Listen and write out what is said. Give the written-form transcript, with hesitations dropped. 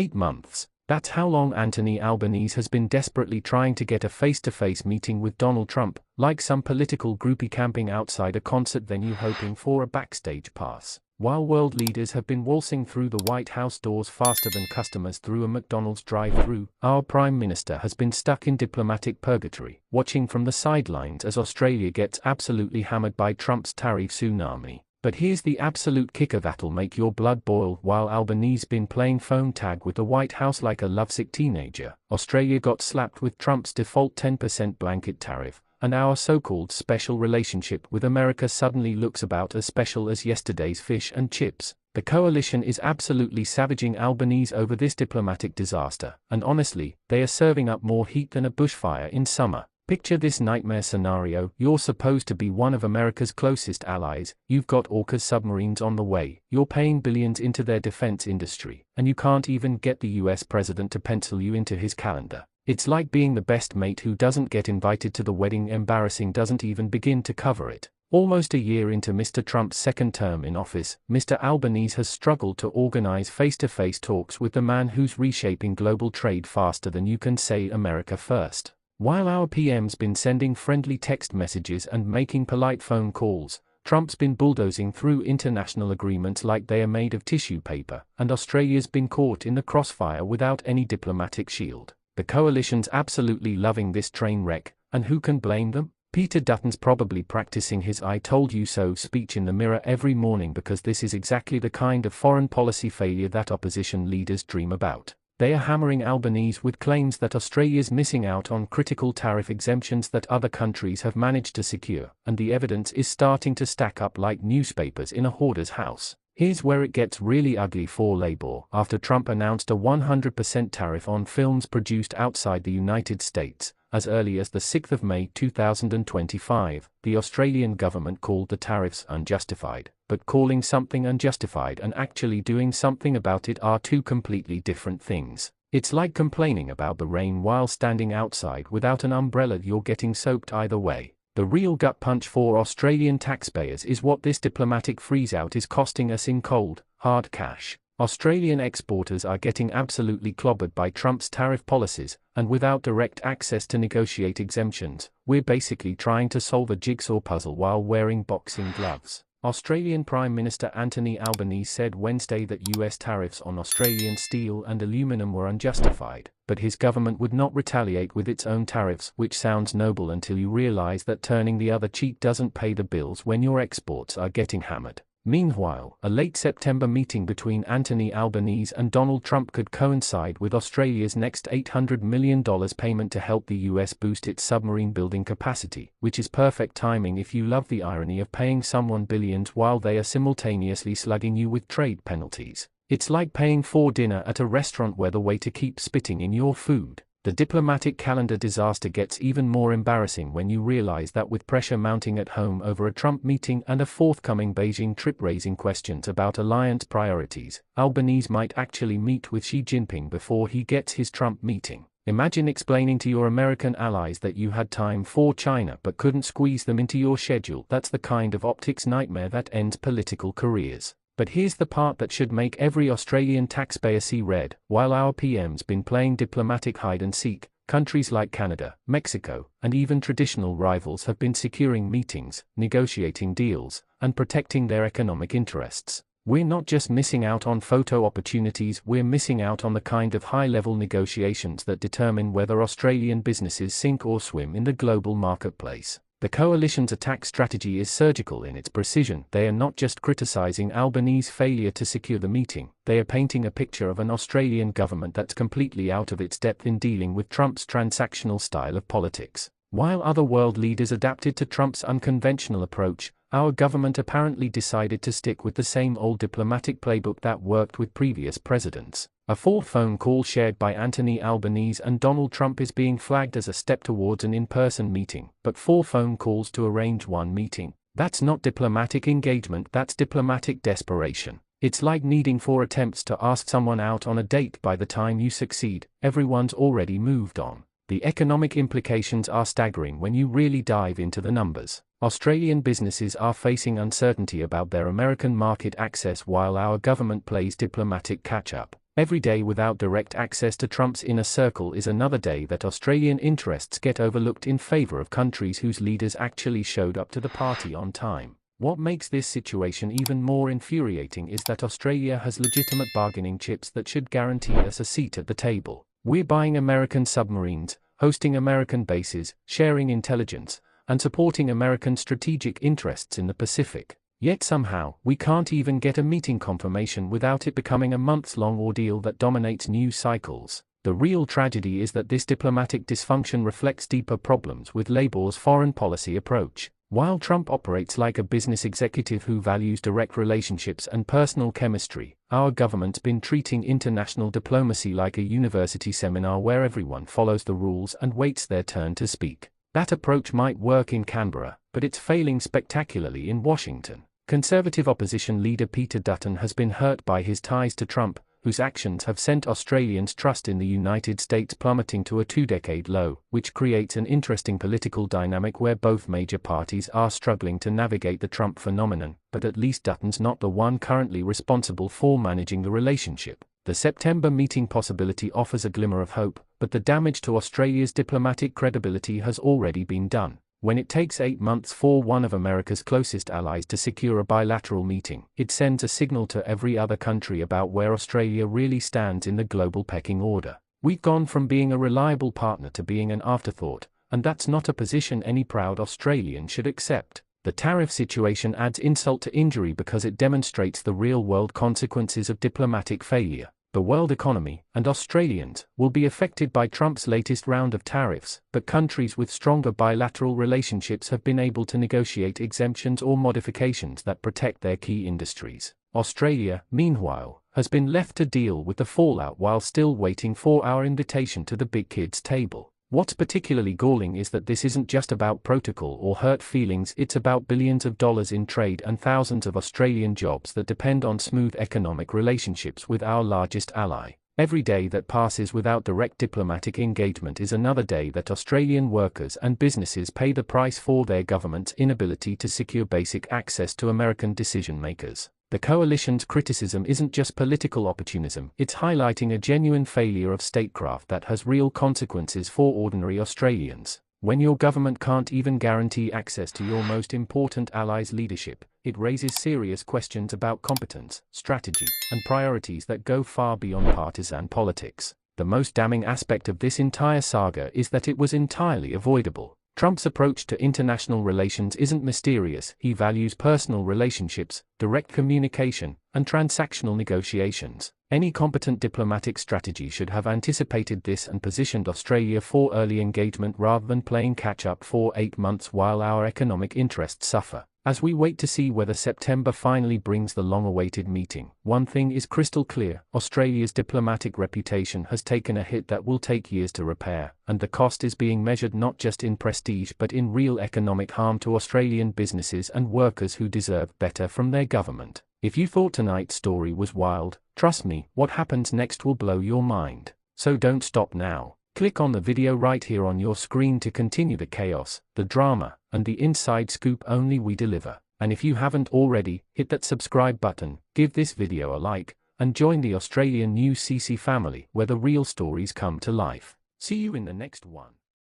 8 months. That's how long Anthony Albanese has been desperately trying to get a face-to-face meeting with Donald Trump, like some political groupie camping outside a concert venue hoping for a backstage pass. While world leaders have been waltzing through the White House doors faster than customers through a McDonald's drive-thru, our Prime Minister has been stuck in diplomatic purgatory, watching from the sidelines as Australia gets absolutely hammered by Trump's tariff tsunami. But here's the absolute kicker that'll make your blood boil. While Albanese's been playing phone tag with the White House like a lovesick teenager, Australia got slapped with Trump's default 10% blanket tariff, and our so-called special relationship with America suddenly looks about as special as yesterday's fish and chips. The coalition is absolutely savaging Albanese over this diplomatic disaster, and honestly, they are serving up more heat than a bushfire in summer. Picture this nightmare scenario: you're supposed to be one of America's closest allies, you've got AUKUS submarines on the way, you're paying billions into their defense industry, and you can't even get the US president to pencil you into his calendar. It's like being the best mate who doesn't get invited to the wedding, embarrassing doesn't even begin to cover it. Almost a year into Mr. Trump's second term in office, Mr. Albanese has struggled to organize face-to-face talks with the man who's reshaping global trade faster than you can say America first. While our PM's been sending friendly text messages and making polite phone calls, Trump's been bulldozing through international agreements like they are made of tissue paper, and Australia's been caught in the crossfire without any diplomatic shield. The coalition's absolutely loving this train wreck, and who can blame them? Peter Dutton's probably practicing his "I told you so" speech in the mirror every morning, because this is exactly the kind of foreign policy failure that opposition leaders dream about. They are hammering Albanese with claims that Australia's missing out on critical tariff exemptions that other countries have managed to secure, and the evidence is starting to stack up like newspapers in a hoarder's house. Here's where it gets really ugly for Labour. After Trump announced a 100% tariff on films produced outside the United States, as early as the 6th of May 2025, the Australian government called the tariffs unjustified. But calling something unjustified and actually doing something about it are two completely different things. It's like complaining about the rain while standing outside without an umbrella. You're getting soaked either way. The real gut punch for Australian taxpayers is what this diplomatic freeze-out is costing us in cold, hard cash. Australian exporters are getting absolutely clobbered by Trump's tariff policies, and without direct access to negotiate exemptions, we're basically trying to solve a jigsaw puzzle while wearing boxing gloves. Australian Prime Minister Anthony Albanese said Wednesday that US tariffs on Australian steel and aluminium were unjustified, but his government would not retaliate with its own tariffs, which sounds noble until you realize that turning the other cheek doesn't pay the bills when your exports are getting hammered. Meanwhile, a late September meeting between Anthony Albanese and Donald Trump could coincide with Australia's next $800 million payment to help the US boost its submarine building capacity, which is perfect timing if you love the irony of paying someone billions while they are simultaneously slugging you with trade penalties. It's like paying for dinner at a restaurant where the waiter keeps spitting in your food. The diplomatic calendar disaster gets even more embarrassing when you realize that with pressure mounting at home over a Trump meeting and a forthcoming Beijing trip raising questions about alliance priorities, Albanese might actually meet with Xi Jinping before he gets his Trump meeting. Imagine explaining to your American allies that you had time for China but couldn't squeeze them into your schedule. That's the kind of optics nightmare that ends political careers. But here's the part that should make every Australian taxpayer see red. While our PM's been playing diplomatic hide-and-seek, countries like Canada, Mexico, and even traditional rivals have been securing meetings, negotiating deals, and protecting their economic interests. We're not just missing out on photo opportunities, we're missing out on the kind of high-level negotiations that determine whether Australian businesses sink or swim in the global marketplace. The coalition's attack strategy is surgical in its precision. They are not just criticizing Albanese's failure to secure the meeting, they are painting a picture of an Australian government that's completely out of its depth in dealing with Trump's transactional style of politics. While other world leaders adapted to Trump's unconventional approach, our government apparently decided to stick with the same old diplomatic playbook that worked with previous presidents. A fourth phone call shared by Anthony Albanese and Donald Trump is being flagged as a step towards an in-person meeting, but 4 phone calls to arrange one meeting? That's not diplomatic engagement, that's diplomatic desperation. It's like needing 4 attempts to ask someone out on a date. By the time you succeed, everyone's already moved on. The economic implications are staggering when you really dive into the numbers. Australian businesses are facing uncertainty about their American market access while our government plays diplomatic catch-up. Every day without direct access to Trump's inner circle is another day that Australian interests get overlooked in favor of countries whose leaders actually showed up to the party on time. What makes this situation even more infuriating is that Australia has legitimate bargaining chips that should guarantee us a seat at the table. We're buying American submarines, hosting American bases, sharing intelligence, and supporting American strategic interests in the Pacific. Yet somehow, we can't even get a meeting confirmation without it becoming a months-long ordeal that dominates news cycles. The real tragedy is that this diplomatic dysfunction reflects deeper problems with Labour's foreign policy approach. While Trump operates like a business executive who values direct relationships and personal chemistry, our government's been treating international diplomacy like a university seminar where everyone follows the rules and waits their turn to speak. That approach might work in Canberra, but it's failing spectacularly in Washington. Conservative opposition leader Peter Dutton has been hurt by his ties to Trump, whose actions have sent Australians' trust in the United States plummeting to a two-decade low, which creates an interesting political dynamic where both major parties are struggling to navigate the Trump phenomenon, but at least Dutton's not the one currently responsible for managing the relationship. The September meeting possibility offers a glimmer of hope, but the damage to Australia's diplomatic credibility has already been done. When it takes 8 months for one of America's closest allies to secure a bilateral meeting, it sends a signal to every other country about where Australia really stands in the global pecking order. We've gone from being a reliable partner to being an afterthought, and that's not a position any proud Australian should accept. The tariff situation adds insult to injury because it demonstrates the real-world consequences of diplomatic failure. The world economy, and Australians, will be affected by Trump's latest round of tariffs, but countries with stronger bilateral relationships have been able to negotiate exemptions or modifications that protect their key industries. Australia, meanwhile, has been left to deal with the fallout while still waiting for our invitation to the big kids' table. What's particularly galling is that this isn't just about protocol or hurt feelings, it's about billions of dollars in trade and thousands of Australian jobs that depend on smooth economic relationships with our largest ally. Every day that passes without direct diplomatic engagement is another day that Australian workers and businesses pay the price for their government's inability to secure basic access to American decision-makers. The coalition's criticism isn't just political opportunism, it's highlighting a genuine failure of statecraft that has real consequences for ordinary Australians. When your government can't even guarantee access to your most important ally's leadership, it raises serious questions about competence, strategy, and priorities that go far beyond partisan politics. The most damning aspect of this entire saga is that it was entirely avoidable. Trump's approach to international relations isn't mysterious. He values personal relationships, direct communication, and transactional negotiations. Any competent diplomatic strategy should have anticipated this and positioned Australia for early engagement rather than playing catch-up for 8 months while our economic interests suffer. As we wait to see whether September finally brings the long-awaited meeting, one thing is crystal clear: Australia's diplomatic reputation has taken a hit that will take years to repair, and the cost is being measured not just in prestige but in real economic harm to Australian businesses and workers who deserve better from their government. If you thought tonight's story was wild, trust me, what happens next will blow your mind. So don't stop now. Click on the video right here on your screen to continue the chaos, the drama, and the inside scoop only we deliver. And if you haven't already, hit that subscribe button, give this video a like, and join the Australian News CC family where the real stories come to life. See you in the next one.